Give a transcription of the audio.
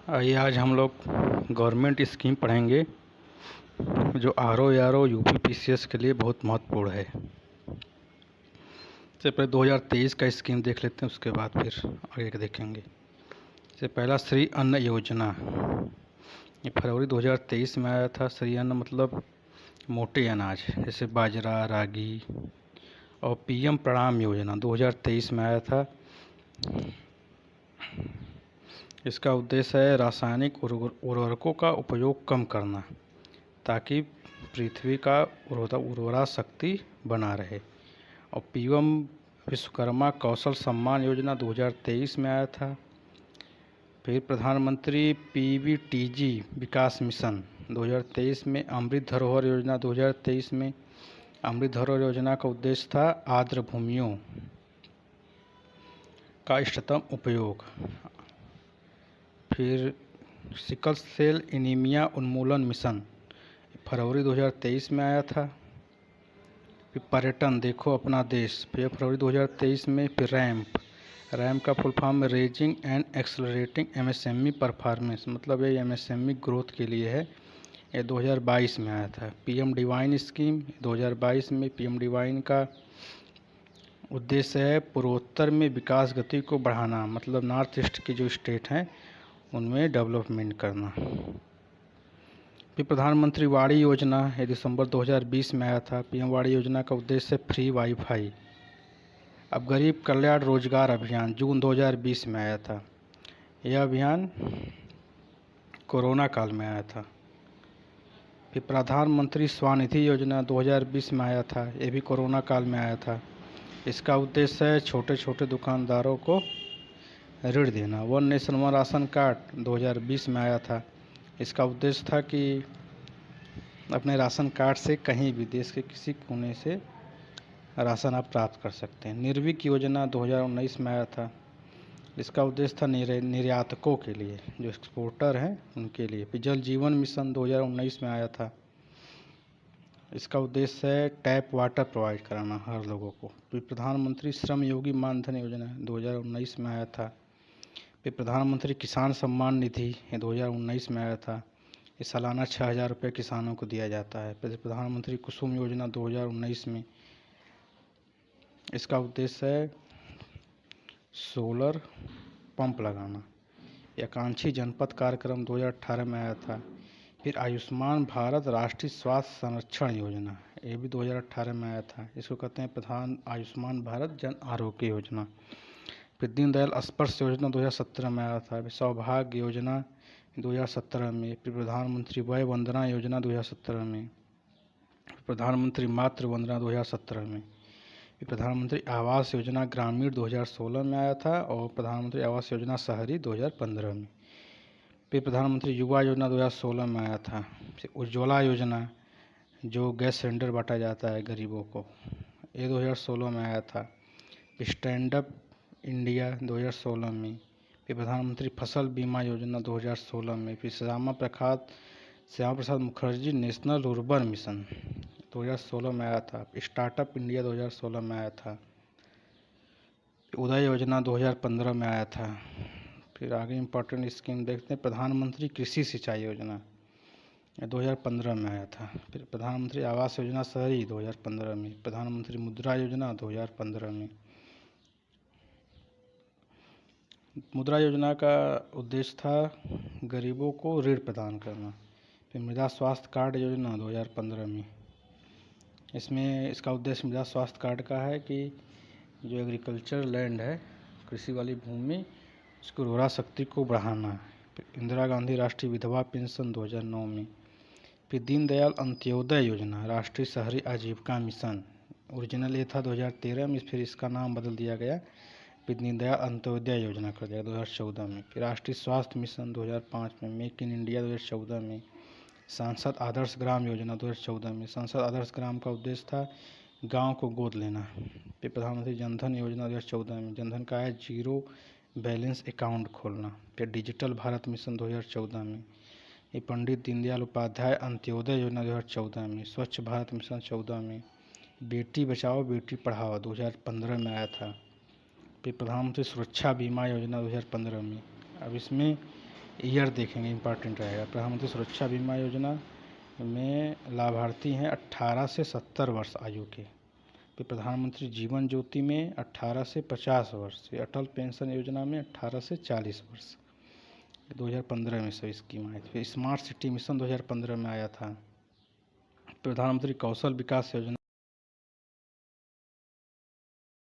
आइए आज हम लोग गवर्नमेंट स्कीम पढ़ेंगे जो RO UPPCS के लिए बहुत महत्वपूर्ण है। सबसे पहले 2023 का स्कीम देख लेते हैं, उसके बाद फिर आगे का देखेंगे। सबसे पहला श्री अन्न योजना, ये फरवरी 2023 में आया था। श्री अन्न मतलब मोटे अनाज जैसे बाजरा, रागी। और PM प्रणाम योजना 2023 में आया था। इसका उद्देश्य है रासायनिक उर्वरकों का उपयोग कम करना ताकि पृथ्वी का उर्वरा शक्ति बना रहे। और PM विश्वकर्मा कौशल सम्मान योजना 2023 में आया था। फिर प्रधानमंत्री PBTG विकास मिशन 2023 में। अमृत धरोहर योजना 2023 में। अमृत धरोहर योजना का उद्देश्य था आर्द्र भूमियों का इष्टतम उपयोग। फिर सिकल सेल एनीमिया उन्मूलन मिशन फरवरी 2023 में आया था। फिर पर्यटन देखो अपना देश, फिर फरवरी 2023 में। फिर रैम्प का फुल फॉर्म में raising and accelerating MSME performance, मतलब ये MSME ग्रोथ के लिए है। ये 2022 में आया था। PM डिवाइन स्कीम 2022 में। PM डिवाइन का उद्देश्य है पूर्वोत्तर में विकास गति को बढ़ाना, मतलब नॉर्थ ईस्ट की जो स्टेट हैं उनमें डेवलपमेंट करना। फिर प्रधानमंत्री वाड़ी योजना ये दिसंबर 2020 में आया था। PM वाड़ी योजना का उद्देश्य फ्री वाईफाई। अब गरीब कल्याण रोजगार अभियान जून 2020 में आया था। यह अभियान कोरोना काल में आया था। फिर प्रधानमंत्री स्वनिधि योजना 2020 में आया था। ये भी कोरोना काल में आया था। इसका उद्देश्य है छोटे छोटे दुकानदारों को ऋण देना। One nation one ration card 2020 में आया था। इसका उद्देश्य था कि अपने राशन कार्ड से कहीं भी देश के किसी कोने से राशन आप प्राप्त कर सकते हैं। निर्विक योजना 2019 में आया था। इसका उद्देश्य था निर्यातकों के लिए, जो एक्सपोर्टर हैं उनके लिए। फिर जल जीवन मिशन 2019 में आया था। इसका उद्देश्य है टैप वाटर प्रोवाइड कराना हर लोगों को। फिर प्रधानमंत्री श्रम योगी मानधन योजना 2019 में आया था। फिर प्रधानमंत्री किसान सम्मान निधि 2019 में आया था। ये सालाना 6,000 रुपये किसानों को दिया जाता है। फिर प्रधानमंत्री कुसुम योजना 2019 में। इसका उद्देश्य है सोलर पंप लगाना। ये आकांक्षी जनपद कार्यक्रम 2018 में आया था। फिर आयुष्मान भारत राष्ट्रीय स्वास्थ्य संरक्षण योजना, ये भी 2018 में आया था। इसको कहते हैं प्रधान आयुष्मान भारत जन आरोग्य योजना। फिर दीनदयाल स्पर्श योजना 2017 में आया था। फिर सौभाग्य योजना 2017 में। फिर प्रधानमंत्री वय वंदना योजना 2017 में। प्रधानमंत्री मातृ वंदना 2017 में। फिर प्रधानमंत्री आवास योजना ग्रामीण 2016 में आया था। और प्रधानमंत्री आवास योजना शहरी 2015 में। फिर प्रधानमंत्री युवा योजना 2016 में आया था। फिर उज्ज्वला योजना जो गैस सिलेंडर बांटा जाता है गरीबों को, ये 2016 में आया था। स्टैंड अप इंडिया 2016 में। फिर प्रधानमंत्री फसल बीमा योजना 2016 में। फिर Shyama Prasad Mukherjee national rurban mission 2016 में आया था। स्टार्टअप इंडिया 2016 में आया था। उदय योजना 2015 में आया था। फिर आगे इम्पोर्टेंट स्कीम देखते हैं। प्रधानमंत्री कृषि सिंचाई योजना 2015 में आया था। फिर प्रधानमंत्री आवास योजना शहरी 2015 में। प्रधानमंत्री मुद्रा योजना 2015 में। मुद्रा योजना का उद्देश्य था गरीबों को ऋण प्रदान करना। फिर मृदा स्वास्थ्य कार्ड योजना 2015 में। इसका उद्देश्य मृदा स्वास्थ्य कार्ड का है कि जो एग्रीकल्चर लैंड है, कृषि वाली भूमि, उसकी उर्वरा शक्ति को बढ़ाना। इंदिरा गांधी राष्ट्रीय विधवा पेंशन 2009 में। फिर दीनदयाल अंत्योदय योजना राष्ट्रीय शहरी आजीविका मिशन, ओरिजिनल ये था 2013 में, फिर इसका नाम बदल दिया गया। फिर दीनदयाल अंत्योदय योजना कर दिया 2014 में। फिर राष्ट्रीय स्वास्थ्य मिशन 2005 में। मेक इन इंडिया 2014 में। सांसद आदर्श ग्राम योजना 2014 में। सांसद आदर्श ग्राम का उद्देश्य था गांव को गोद लेना। फिर प्रधानमंत्री जनधन योजना 2014 में। जनधन का है जीरो बैलेंस अकाउंट खोलना। फिर डिजिटल भारत मिशन 2014 में। ये पंडित दीनदयाल उपाध्याय अंत्योदय योजना 2014 में। स्वच्छ भारत मिशन 14 में। बेटी बचाओ बेटी पढ़ाओ 2015 में आया था। फिर प्रधानमंत्री सुरक्षा बीमा योजना 2015 में। अब इसमें ईयर देखेंगे, इंपॉर्टेंट रहेगा। प्रधानमंत्री सुरक्षा बीमा योजना में लाभार्थी हैं 18 से 70 वर्ष आयु के। फिर प्रधानमंत्री जीवन ज्योति में 18 से 50 वर्ष। अटल पेंशन योजना में 18 से 40 वर्ष। 2015 में सब स्कीम आई थी। फिर स्मार्ट सिटी मिशन 2015 में आया था। प्रधानमंत्री कौशल विकास योजना